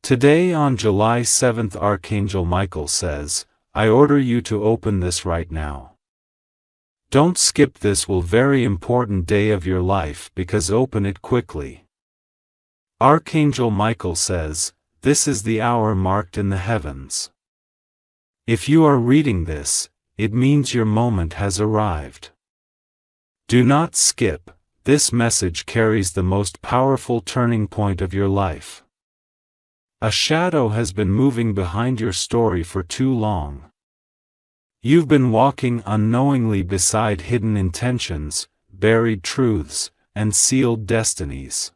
Today on July 7th, Archangel Michael says, I order you to open this right now. Don't skip this very important day of your life, because open it quickly. Archangel Michael says, this is the hour marked in the heavens. If you are reading this, it means your moment has arrived. Do not skip. This message carries the most powerful turning point of your life. A shadow has been moving behind your story for too long. You've been walking unknowingly beside hidden intentions, buried truths, and sealed destinies.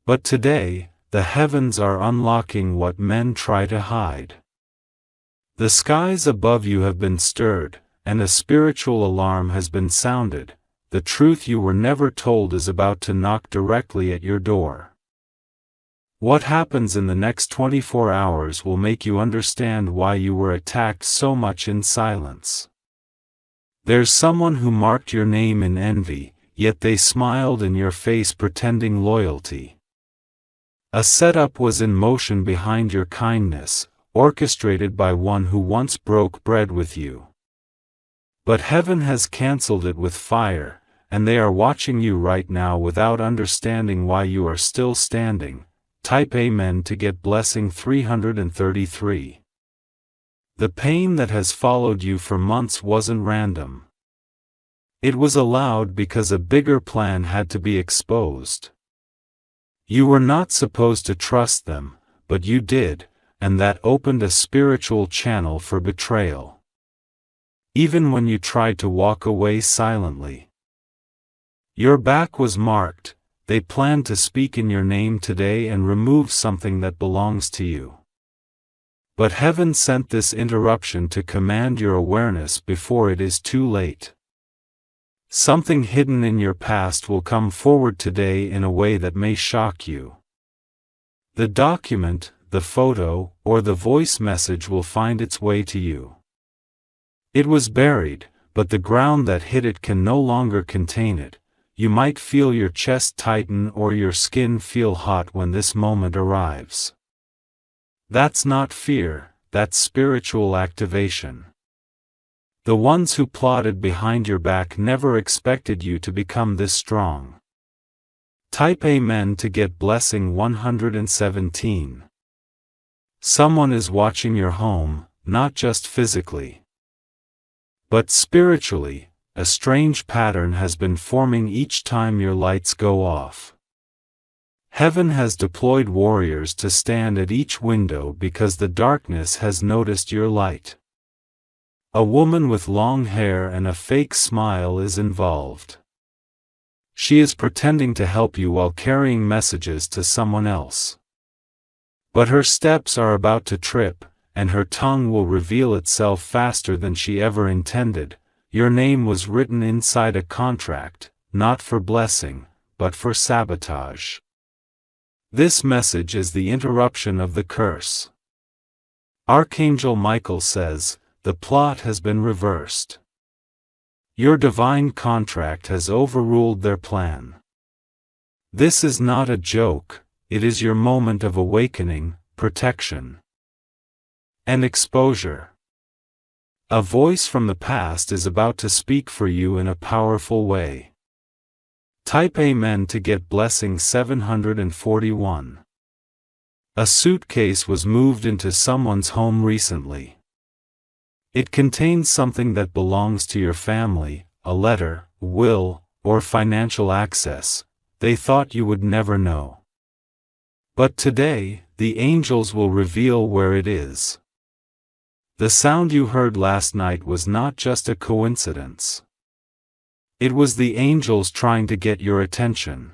But today, the heavens are unlocking what men try to hide. The skies above you have been stirred, and a spiritual alarm has been sounded. The truth you were never told is about to knock directly at your door. What happens in the next 24 hours will make you understand why you were attacked so much in silence. There's someone who marked your name in envy, yet they smiled in your face pretending loyalty. A setup was in motion behind your kindness, orchestrated by one who once broke bread with you. But heaven has cancelled it with fire, and they are watching you right now without understanding why you are still standing. Type Amen to get blessing 333. The pain that has followed you for months wasn't random. It was allowed because a bigger plan had to be exposed. You were not supposed to trust them, but you did, and that opened a spiritual channel for betrayal. Even when you tried to walk away silently. Your back was marked. They planned to speak in your name today and remove something that belongs to you. But heaven sent this interruption to command your awareness before it is too late. Something hidden in your past will come forward today in a way that may shock you. The document, the photo, or the voice message will find its way to you. It was buried, but the ground that hid it can no longer contain it. You might feel your chest tighten or your skin feel hot when this moment arrives. That's not fear, that's spiritual activation. The ones who plotted behind your back never expected you to become this strong. Type Amen to get blessing 117. Someone is watching your home, not just physically, but spiritually. A strange pattern has been forming each time your lights go off. Heaven has deployed warriors to stand at each window because the darkness has noticed your light. A woman with long hair and a fake smile is involved. She is pretending to help you while carrying messages to someone else. But her steps are about to trip, and her tongue will reveal itself faster than she ever intended. Your name was written inside a contract, not for blessing, but for sabotage. This message is the interruption of the curse. Archangel Michael says, the plot has been reversed. Your divine contract has overruled their plan. This is not a joke, it is your moment of awakening, protection, and exposure. A voice from the past is about to speak for you in a powerful way. Type Amen to get blessing 741. A suitcase was moved into someone's home recently. It contains something that belongs to your family, a letter, will, or financial access. They thought you would never know. But today, the angels will reveal where it is. The sound you heard last night was not just a coincidence. It was the angels trying to get your attention.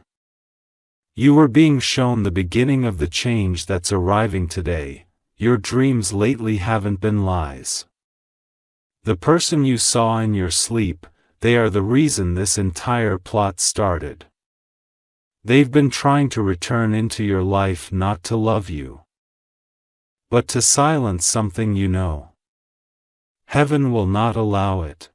You were being shown the beginning of the change that's arriving today. Your dreams lately haven't been lies. The person you saw in your sleep, they are the reason this entire plot started. They've been trying to return into your life not to love you, but to silence something you know. Heaven will not allow it.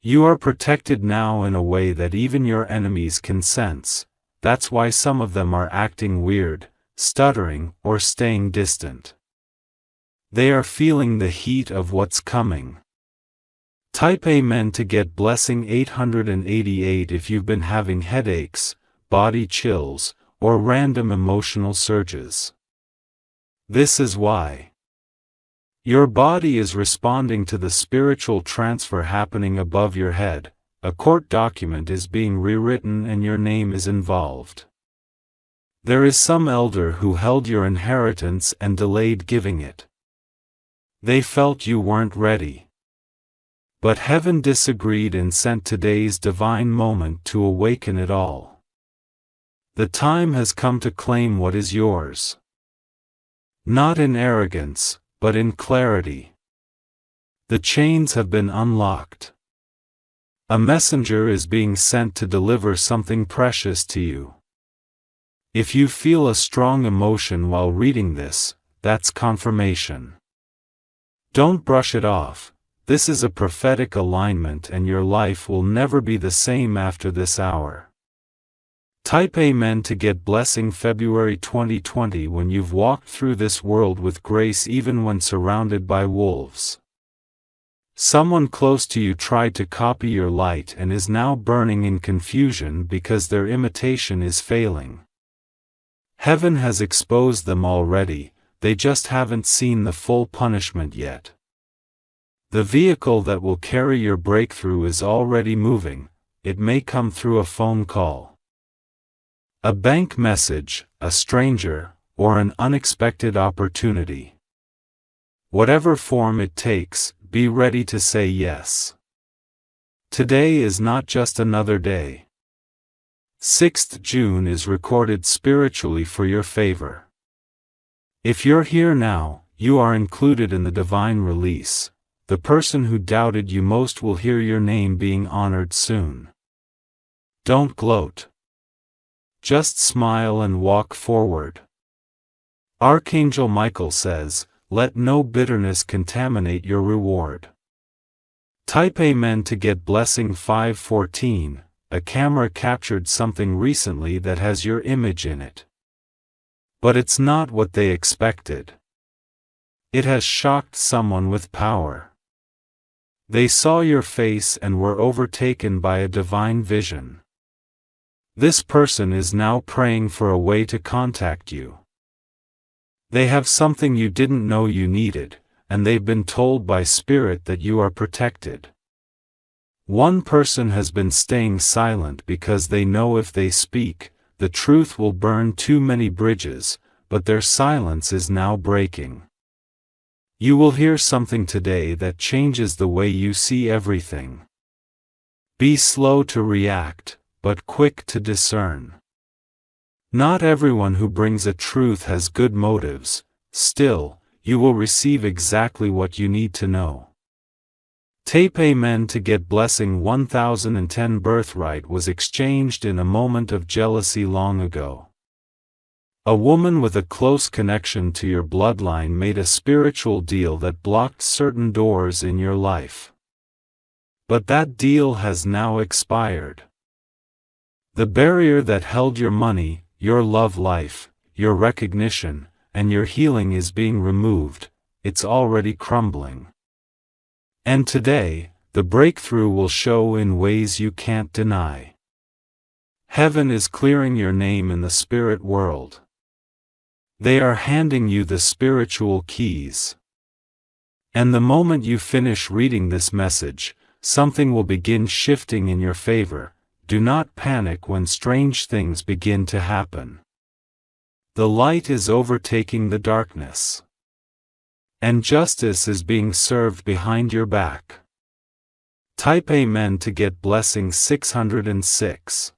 You are protected now in a way that even your enemies can sense. That's why some of them are acting weird. stuttering, or staying distant. They are feeling the heat of what's coming. Type Amen to get blessing 888 if you've been having headaches, body chills, or random emotional surges. This is why. Your body is responding to the spiritual transfer happening above your head. A court document is being rewritten and your name is involved. There is some elder who held your inheritance and delayed giving it. They felt you weren't ready. But heaven disagreed and sent today's divine moment to awaken it all. The time has come to claim what is yours. Not in arrogance, but in clarity. The chains have been unlocked. A messenger is being sent to deliver something precious to you. If you feel a strong emotion while reading this, that's confirmation. Don't brush it off. This is a prophetic alignment and your life will never be the same after this hour. Type Amen to get blessing February 2020 when you've walked through this world with grace even when surrounded by wolves. Someone close to you tried to copy your light and is now burning in confusion because their imitation is failing. Heaven has exposed them already, they just haven't seen the full punishment yet. The vehicle that will carry your breakthrough is already moving. It may come through a phone call, a bank message, a stranger, or an unexpected opportunity. Whatever form it takes, be ready to say yes. Today is not just another day. 6th June is recorded spiritually for your favor. If you're here now, you are included in the divine release. The person who doubted you most will hear your name being honored soon. Don't gloat. Just smile and walk forward. Archangel Michael says, "Let no bitterness contaminate your reward." Type Amen to get blessing 514. A camera captured something recently that has your image in it. But it's not what they expected. It has shocked someone with power. They saw your face and were overtaken by a divine vision. This person is now praying for a way to contact you. They have something you didn't know you needed, and they've been told by Spirit that you are protected. One person has been staying silent because they know if they speak, the truth will burn too many bridges, but their silence is now breaking. You will hear something today that changes the way you see everything. Be slow to react, but quick to discern. Not everyone who brings a truth has good motives. Still, you will receive exactly what you need to know. Tape Amen to get blessing 1010. Birthright was exchanged in a moment of jealousy long ago. A woman with a close connection to your bloodline made a spiritual deal that blocked certain doors in your life. But that deal has now expired. The barrier that held your money, your love life, your recognition, and your healing is being removed. It's already crumbling. And today, the breakthrough will show in ways you can't deny. Heaven is clearing your name in the spirit world. They are handing you the spiritual keys. And the moment you finish reading this message, something will begin shifting in your favor. Do not panic when strange things begin to happen. The light is overtaking the darkness. And justice is being served behind your back. Type Amen to get blessing 606.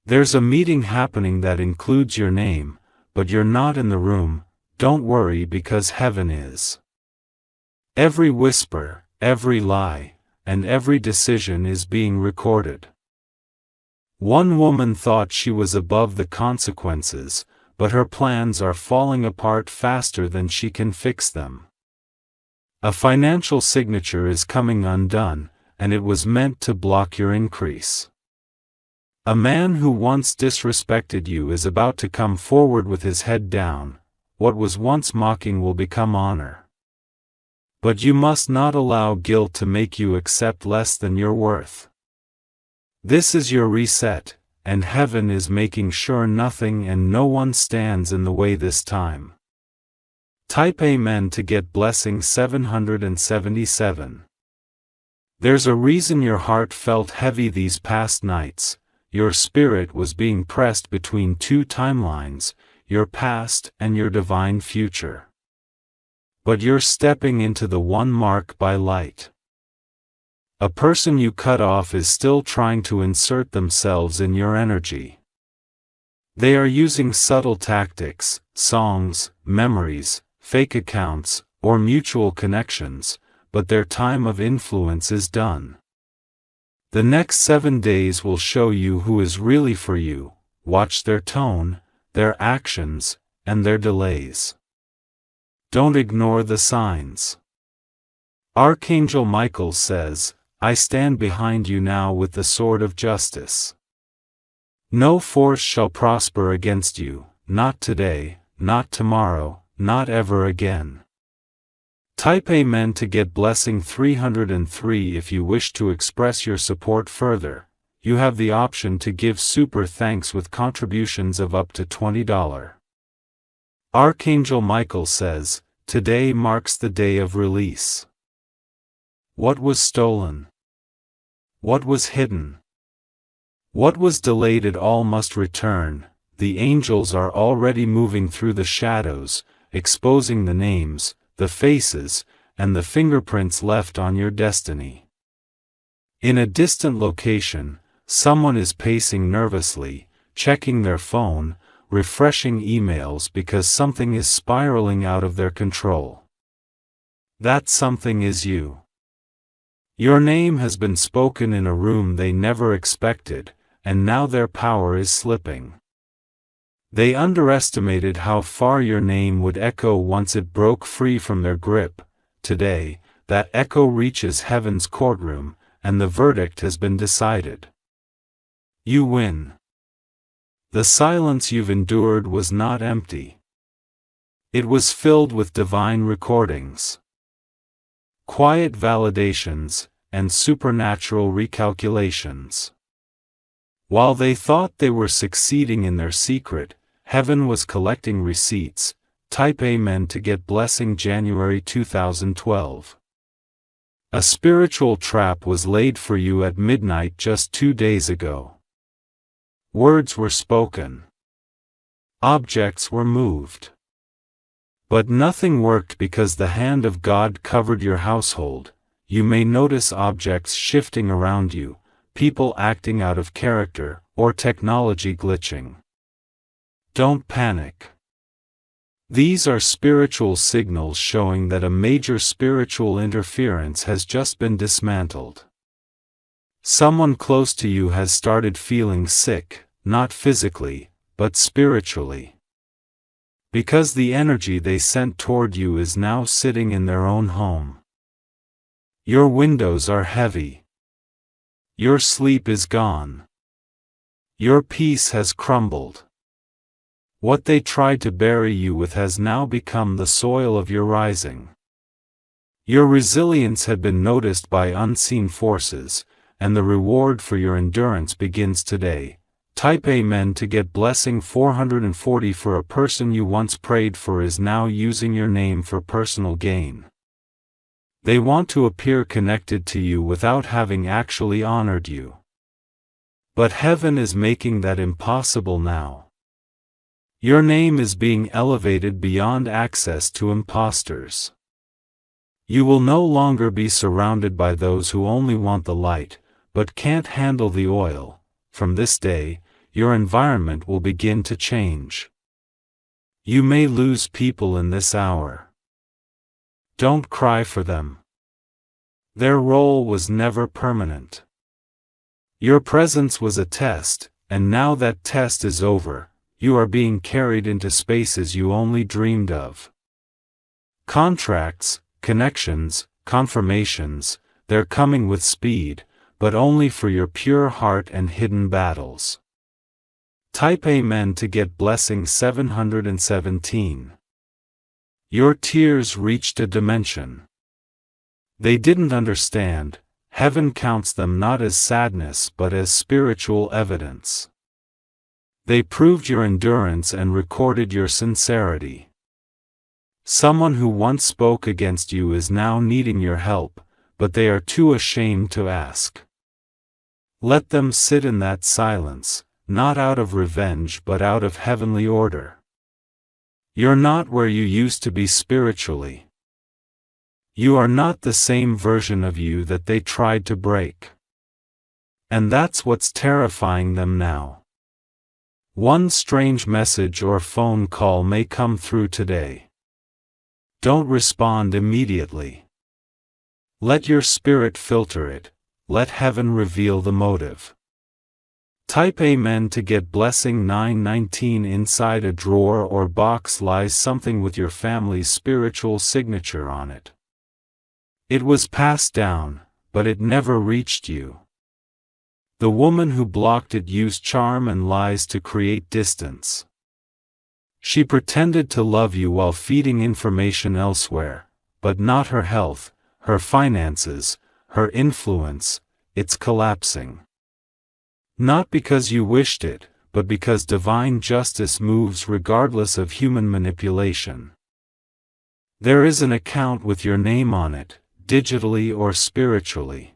There's a meeting happening that includes your name, but you're not in the room. Don't worry because heaven is. Every whisper, every lie, and every decision is being recorded. One woman thought she was above the consequences, but her plans are falling apart faster than she can fix them. A financial signature is coming undone, and it was meant to block your increase. A man who once disrespected you is about to come forward with his head down. What was once mocking will become honor. But you must not allow guilt to make you accept less than your worth. This is your reset, and heaven is making sure nothing and no one stands in the way this time. Type Amen to get blessing 777. There's a reason your heart felt heavy these past nights. Your spirit was being pressed between two timelines, your past and your divine future. But you're stepping into the one marked by light. A person you cut off is still trying to insert themselves in your energy. They are using subtle tactics, songs, memories, fake accounts, or mutual connections, but their time of influence is done. The next 7 days will show you who is really for you. Watch their tone, their actions, and their delays. Don't ignore the signs. Archangel Michael says, I stand behind you now with the sword of justice. No force shall prosper against you, not today, not tomorrow, not ever again. Type Amen to get blessing 303 if you wish to express your support further. You have the option to give super thanks with contributions of up to $20. Archangel Michael says, today marks the day of release. What was stolen? What was hidden? What was delayed? It all must return. The angels are already moving through the shadows, exposing the names, the faces, and the fingerprints left on your destiny. In a distant location, someone is pacing nervously, checking their phone, refreshing emails because something is spiraling out of their control. That something is you. Your name has been spoken in a room they never expected, and now their power is slipping. They underestimated how far your name would echo once it broke free from their grip. Today, that echo reaches heaven's courtroom, and the verdict has been decided. You win. The silence you've endured was not empty. It was filled with divine recordings, quiet validations, and supernatural recalculations. While they thought they were succeeding in their secret, heaven was collecting receipts. Type Amen to get blessing January 2012. A spiritual trap was laid for you at midnight just 2 days ago. Words were spoken. Objects were moved. But nothing worked because the hand of God covered your household. You may notice objects shifting around you, people acting out of character, or technology glitching. Don't panic. These are spiritual signals showing that a major spiritual interference has just been dismantled. Someone close to you has started feeling sick, not physically, but spiritually. Because the energy they sent toward you is now sitting in their own home. Your windows are heavy. Your sleep is gone. Your peace has crumbled. What they tried to bury you with has now become the soil of your rising. Your resilience had been noticed by unseen forces, and the reward for your endurance begins today. Type Amen to get blessing 440 for a person you once prayed for is now using your name for personal gain. They want to appear connected to you without having actually honored you. But heaven is making that impossible now. Your name is being elevated beyond access to imposters. You will no longer be surrounded by those who only want the light, but can't handle the oil. From this day, your environment will begin to change. You may lose people in this hour. Don't cry for them. Their role was never permanent. Your presence was a test, and now that test is over. You are being carried into spaces you only dreamed of. Contracts, connections, confirmations, they're coming with speed, but only for your pure heart and hidden battles. Type Amen to get blessing 717. Your tears reached a dimension they didn't understand. Heaven counts them not as sadness but as spiritual evidence. They proved your endurance and recorded your sincerity. Someone who once spoke against you is now needing your help, but they are too ashamed to ask. Let them sit in that silence, not out of revenge but out of heavenly order. You're not where you used to be spiritually. You are not the same version of you that they tried to break. And that's what's terrifying them now. One strange message or phone call may come through today. Don't respond immediately. Let your spirit filter it. Let heaven reveal the motive. Type Amen to get blessing 919. Inside a drawer or box lies something with your family's spiritual signature on it. It was passed down, but it never reached you. The woman who blocked it used charm and lies to create distance. She pretended to love you while feeding information elsewhere, but not her health, her finances, her influence. It's collapsing. Not because you wished it, but because divine justice moves regardless of human manipulation. There is an account with your name on it, digitally or spiritually.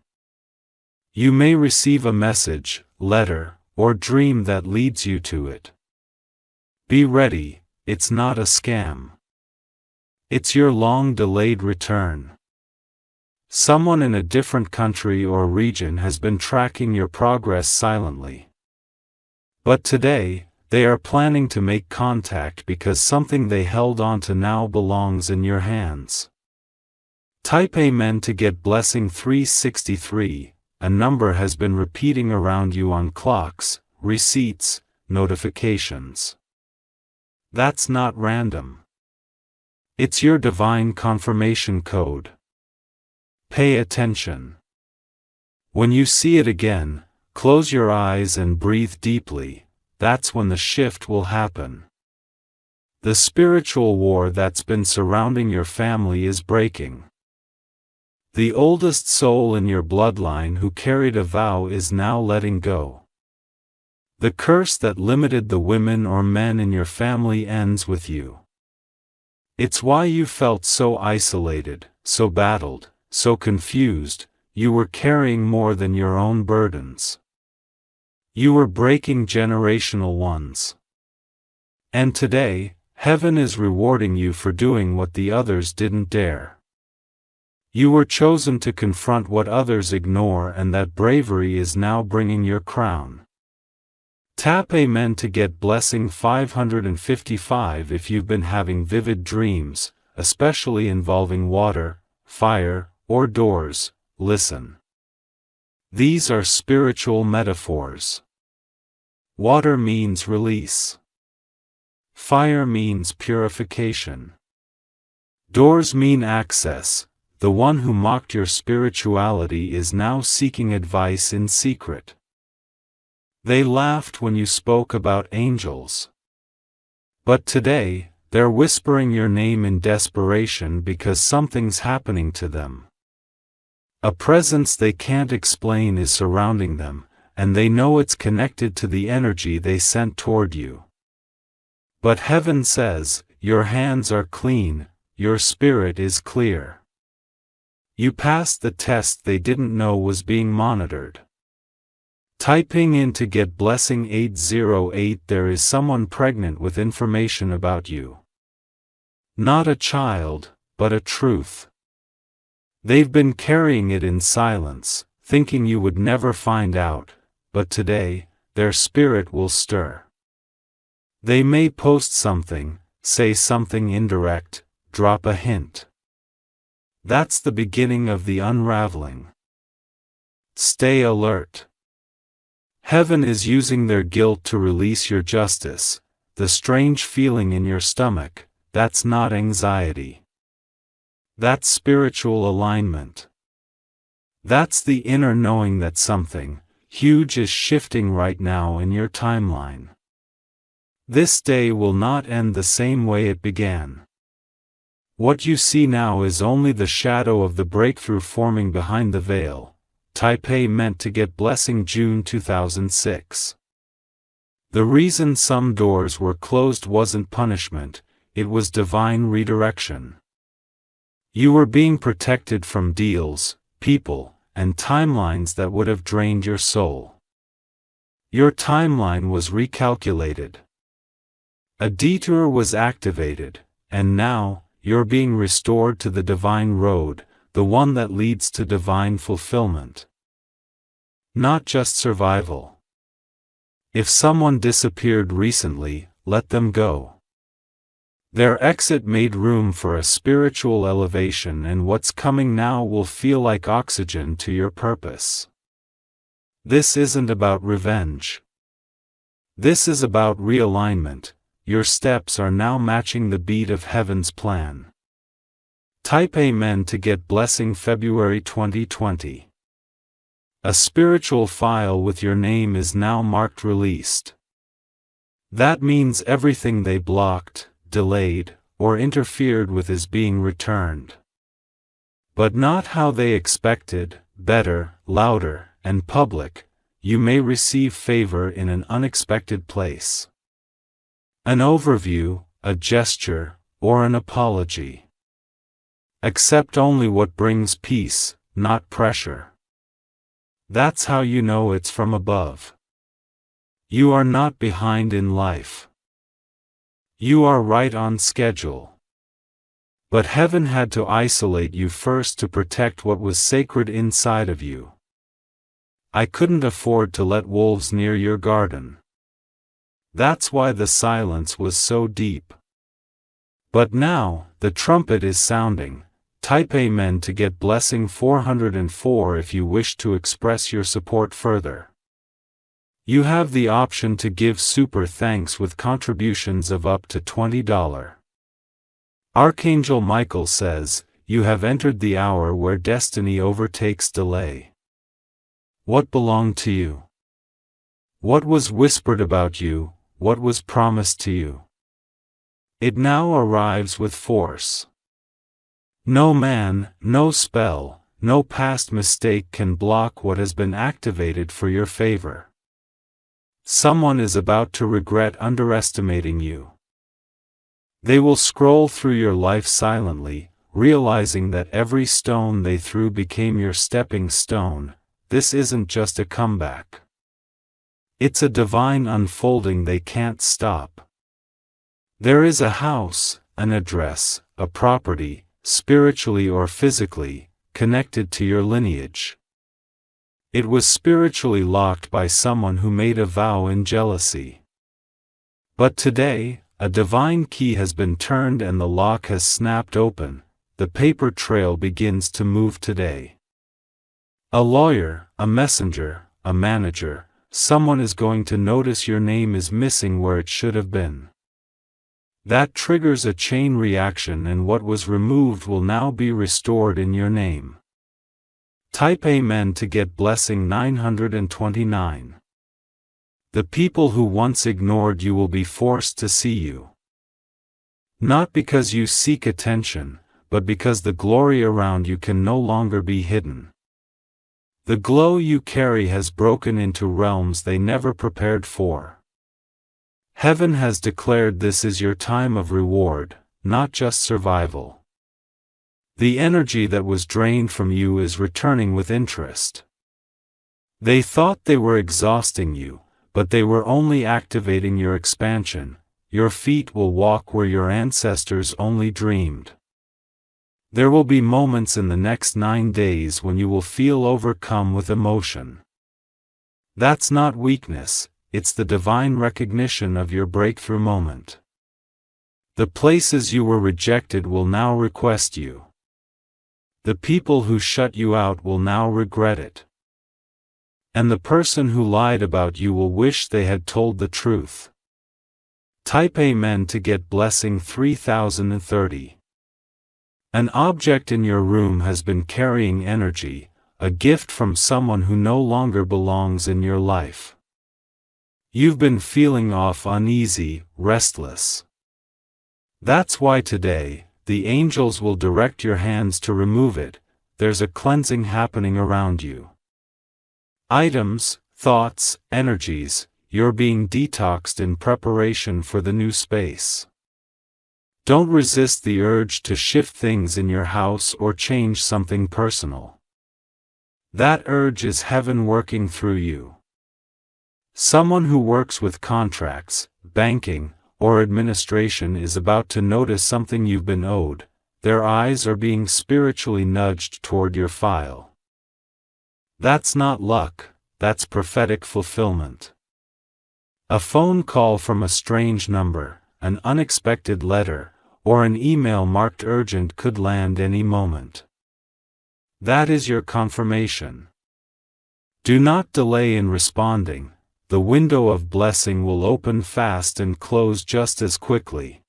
You may receive a message, letter, or dream that leads you to it. Be ready, it's not a scam. It's your long-delayed return. Someone in a different country or region has been tracking your progress silently. But today, they are planning to make contact because something they held on to now belongs in your hands. Type Amen to get blessing 363. A number has been repeating around you on clocks, receipts, notifications. That's not random. It's your divine confirmation code. Pay attention. When you see it again, close your eyes and breathe deeply. That's when the shift will happen. The spiritual war that's been surrounding your family is breaking. The oldest soul in your bloodline who carried a vow is now letting go. The curse that limited the women or men in your family ends with you. It's why you felt so isolated, so battled, so confused. You were carrying more than your own burdens. You were breaking generational ones. And today, heaven is rewarding you for doing what the others didn't dare. You were chosen to confront what others ignore, and that bravery is now bringing your crown. Tap Amen to get blessing 555. If you've been having vivid dreams, especially involving water, fire, or doors, listen. These are spiritual metaphors. Water means release. Fire means purification. Doors mean access. The one who mocked your spirituality is now seeking advice in secret. They laughed when you spoke about angels. But today, they're whispering your name in desperation because something's happening to them. A presence they can't explain is surrounding them, and they know it's connected to the energy they sent toward you. But heaven says, your hands are clean, your spirit is clear. You passed the test they didn't know was being monitored. Typing in to get blessing 808. There is someone pregnant with information about you. Not a child, but a truth. They've been carrying it in silence, thinking you would never find out, but today, their spirit will stir. They may post something, say something indirect, drop a hint. That's the beginning of the unraveling. Stay alert. Heaven is using their guilt to release your justice. The strange feeling in your stomach, that's not anxiety. That's spiritual alignment. That's the inner knowing that something huge is shifting right now in your timeline. This day will not end the same way it began. What you see now is only the shadow of the breakthrough forming behind the veil. Type A meant to get blessing June 2006. The reason some doors were closed wasn't punishment, it was divine redirection. You were being protected from deals, people, and timelines that would have drained your soul. Your timeline was recalculated. A detour was activated, and now, you're being restored to the divine road, the one that leads to divine fulfillment. Not just survival. If someone disappeared recently, let them go. Their exit made room for a spiritual elevation, and what's coming now will feel like oxygen to your purpose. This isn't about revenge. This is about realignment. Your steps are now matching the beat of heaven's plan. Type Amen to get blessing February 2020. A spiritual file with your name is now marked released. That means everything they blocked, delayed, or interfered with is being returned. But not how they expected, better, louder, and public. You may receive favor in an unexpected place. An overview, a gesture, or an apology. Accept only what brings peace, not pressure. That's how you know it's from above. You are not behind in life. You are right on schedule. But heaven had to isolate you first to protect what was sacred inside of you. I couldn't afford to let wolves near your garden. That's why the silence was so deep. But now, the trumpet is sounding. Type Amen to get blessing 404 if you wish to express your support further. You have the option to give super thanks with contributions of up to $20. Archangel Michael says, you have entered the hour where destiny overtakes delay. What belonged to you? What was whispered about you? What was promised to you? It now arrives with force. No man, no spell, no past mistake can block what has been activated for your favor. Someone is about to regret underestimating you. They will scroll through your life silently, realizing that every stone they threw became your stepping stone. This isn't just a comeback. It's a divine unfolding they can't stop. There is a house, an address, a property, spiritually or physically, connected to your lineage. It was spiritually locked by someone who made a vow in jealousy. But today, a divine key has been turned and the lock has snapped open. The paper trail begins to move today. A lawyer, a messenger, a manager, someone is going to notice your name is missing where it should have been. That triggers a chain reaction, and what was removed will now be restored in your name. Type Amen to get blessing 929. The people who once ignored you will be forced to see you. Not because you seek attention, but because the glory around you can no longer be hidden. The glow you carry has broken into realms they never prepared for. Heaven has declared this is your time of reward, not just survival. The energy that was drained from you is returning with interest. They thought they were exhausting you, but they were only activating your expansion. Your feet will walk where your ancestors only dreamed. There will be moments in the next 9 days when you will feel overcome with emotion. That's not weakness, it's the divine recognition of your breakthrough moment. The places you were rejected will now request you. The people who shut you out will now regret it. And the person who lied about you will wish they had told the truth. Type Amen to get blessing 3030. An object in your room has been carrying energy, a gift from someone who no longer belongs in your life. You've been feeling off, uneasy, restless. That's why today, the angels will direct your hands to remove it. There's a cleansing happening around you. Items, thoughts, energies, you're being detoxed in preparation for the new space. Don't resist the urge to shift things in your house or change something personal. That urge is heaven working through you. Someone who works with contracts, banking, or administration is about to notice something you've been owed. Their eyes are being spiritually nudged toward your file. That's not luck, that's prophetic fulfillment. A phone call from a strange number, an unexpected letter, or an email marked urgent could land any moment. That is your confirmation. Do not delay in responding. The window of blessing will open fast and close just as quickly.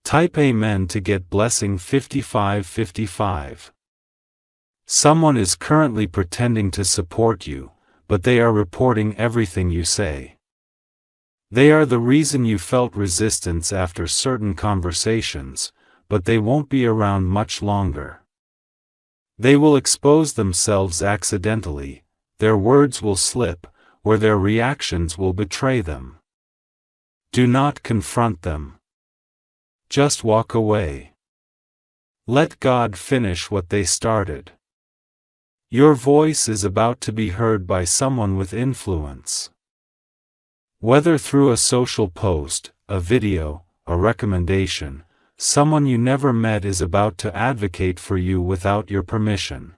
Type Amen to get blessing 5555. Someone is currently pretending to support you, but they are reporting everything you say. They are the reason you felt resistance after certain conversations, but they won't be around much longer. They will expose themselves accidentally, their words will slip, or their reactions will betray them. Do not confront them. Just walk away. Let God finish what they started. Your voice is about to be heard by someone with influence. Whether through a social post, a video, a recommendation, someone you never met is about to advocate for you without your permission.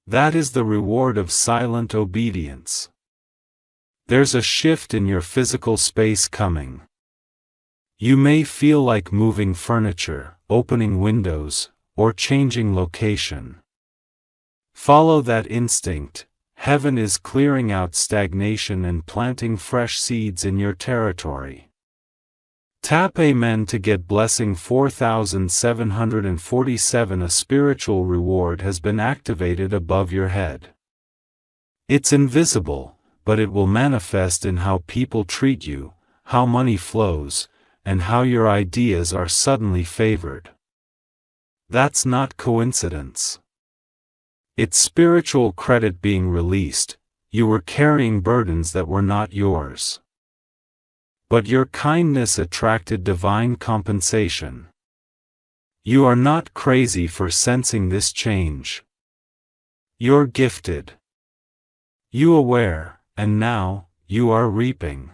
That is the reward of silent obedience. There's a shift in your physical space coming. You may feel like moving furniture, opening windows, or changing location. Follow that instinct. Heaven is clearing out stagnation and planting fresh seeds in your territory. Tap Amen to get blessing 4747. A spiritual reward has been activated above your head. It's invisible, but it will manifest in how people treat you, how money flows, and how your ideas are suddenly favored. That's not coincidence. It's spiritual credit being released. You were carrying burdens that were not yours. But your kindness attracted divine compensation. You are not crazy for sensing this change. You're gifted. You aware, and now, you are reaping.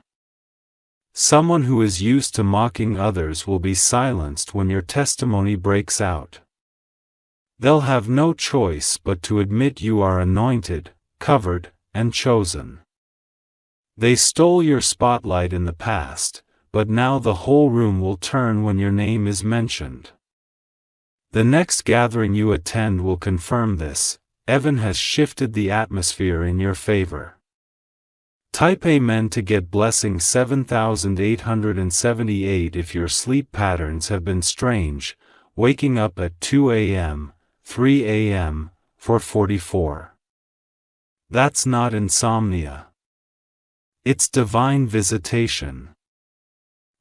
Someone who is used to mocking others will be silenced when your testimony breaks out. They'll have no choice but to admit you are anointed, covered, and chosen. They stole your spotlight in the past, but now the whole room will turn when your name is mentioned. The next gathering you attend will confirm this. Heaven has shifted the atmosphere in your favor. Type Amen to get blessing 7878. If your sleep patterns have been strange, waking up at 2 a.m., 3 a.m., 4:44. That's not insomnia. It's divine visitation.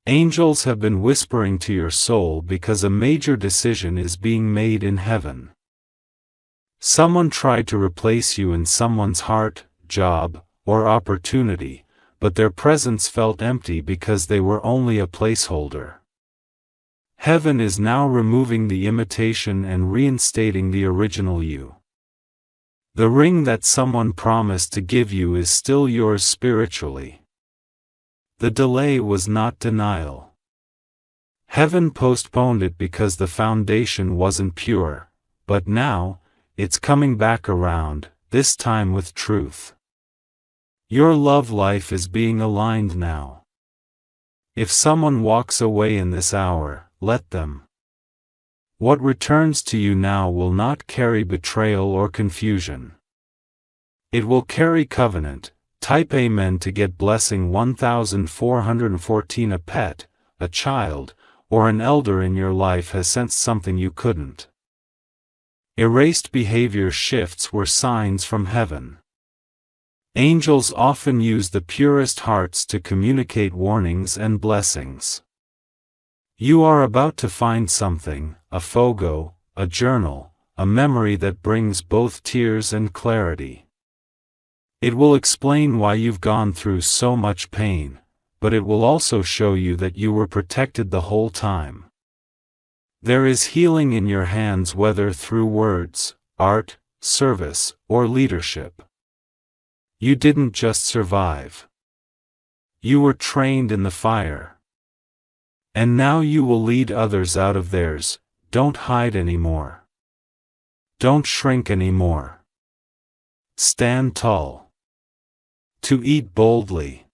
Angels have been whispering to your soul because a major decision is being made in heaven. Someone tried to replace you in someone's heart, job, or opportunity, but their presence felt empty because they were only a placeholder. Heaven is now removing the imitation and reinstating the original you. The ring that someone promised to give you is still yours spiritually. The delay was not denial. Heaven postponed it because the foundation wasn't pure, but now, it's coming back around, this time with truth. Your love life is being aligned now. If someone walks away in this hour, let them. What returns to you now will not carry betrayal or confusion. It will carry covenant. Type Amen to get blessing 1414. A pet, a child, or an elder in your life has sensed something you couldn't. Erased behavior shifts were signs from heaven. Angels often use the purest hearts to communicate warnings and blessings. You are about to find something, a photo, a journal, a memory that brings both tears and clarity. It will explain why you've gone through so much pain, but it will also show you that you were protected the whole time. There is healing in your hands, whether through words, art, service, or leadership. You didn't just survive. You were trained in the fire. And now you will lead others out of theirs. Don't hide anymore. Don't shrink anymore. Stand tall. To eat boldly.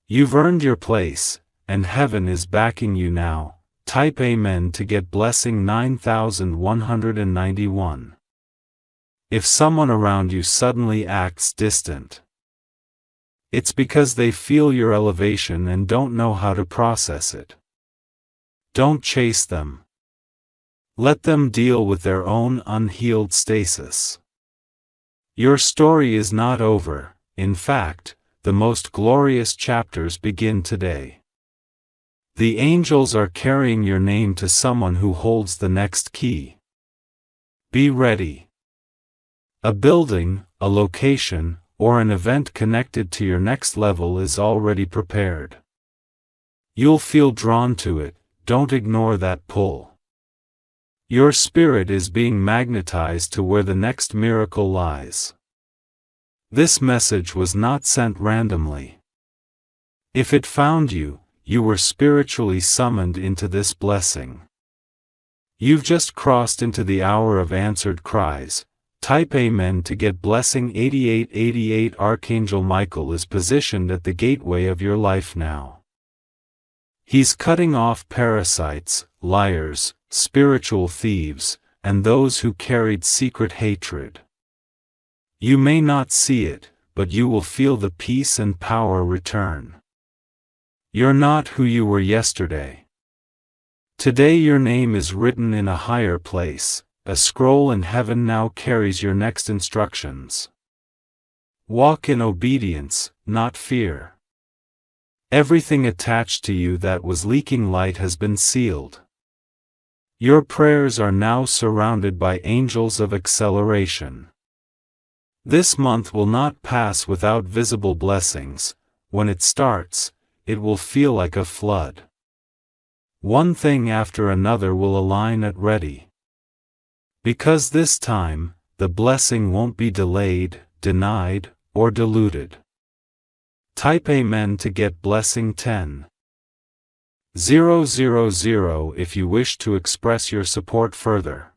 You've earned your place, and heaven is backing you now. Type Amen to get blessing 9191. If someone around you suddenly acts distant, it's because they feel your elevation and don't know how to process it. Don't chase them. Let them deal with their own unhealed stasis. Your story is not over. In fact, the most glorious chapters begin today. The angels are carrying your name to someone who holds the next key. Be ready. A building, a location, or an event connected to your next level is already prepared. You'll feel drawn to it. Don't ignore that pull. Your spirit is being magnetized to where the next miracle lies. This message was not sent randomly. If it found you, you were spiritually summoned into this blessing. You've just crossed into the hour of answered cries. Type Amen to get blessing 8888. Archangel Michael is positioned at the gateway of your life now. He's cutting off parasites, liars, spiritual thieves, and those who carried secret hatred. You may not see it, but you will feel the peace and power return. You're not who you were yesterday. Today your name is written in a higher place. A scroll in heaven now carries your next instructions. Walk in obedience, not fear. Everything attached to you that was leaking light has been sealed. Your prayers are now surrounded by angels of acceleration. This month will not pass without visible blessings. When it starts, it will feel like a flood. One thing after another will align at ready. Because this time, the blessing won't be delayed, denied, or diluted. Type Amen to get blessing 10,000 if you wish to express your support further.